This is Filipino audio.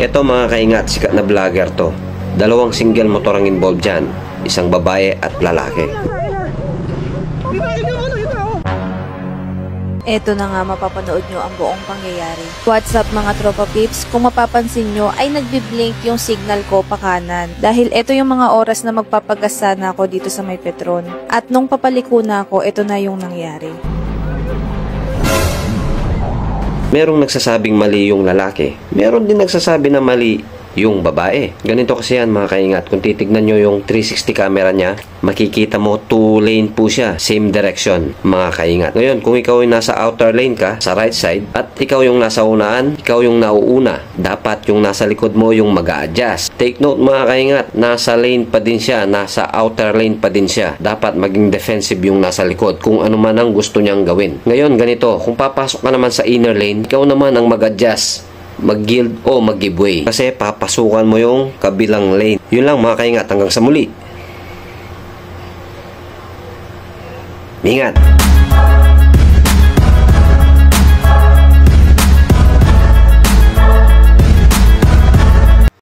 Ito mga kaingat, sikat na vlogger to. Dalawang single motor ang involved dyan. Isang babae at lalaki. Eto na nga, mapapanood nyo ang buong pangyayari. What's up mga tropa peeps? Kung mapapansin nyo ay nagbiblink yung signal ko pa kanan. Dahil eto yung mga oras na magpapagasa na ako dito sa may Petron. At nung papaliko na ako, eto na yung nangyari. Merong nagsasabing mali yung lalaki. Meron din nagsasabi na mali yung babae. Ganito kasi yan mga kaingat. Kung titignan nyo yung 360 camera niya, makikita mo 2 lane po siya. Same direction mga kaingat. Ngayon, kung ikaw yung nasa outer lane ka, sa right side, at ikaw yung nasa unaan, ikaw yung nauuna, dapat yung nasa likod mo yung mag-a-adjust. Take note mga kaingat, nasa lane pa din siya, nasa outer lane pa din siya. Dapat maging defensive yung nasa likod kung ano man ang gusto niyang gawin. Ngayon, ganito, kung papasok ka naman sa inner lane, ikaw naman ang mag-adjust, mag-yield o mag-give way. Kasi papasukan mo yung kabilang lane. Yun lang mga kaingat, hanggang sa muli. Ingat!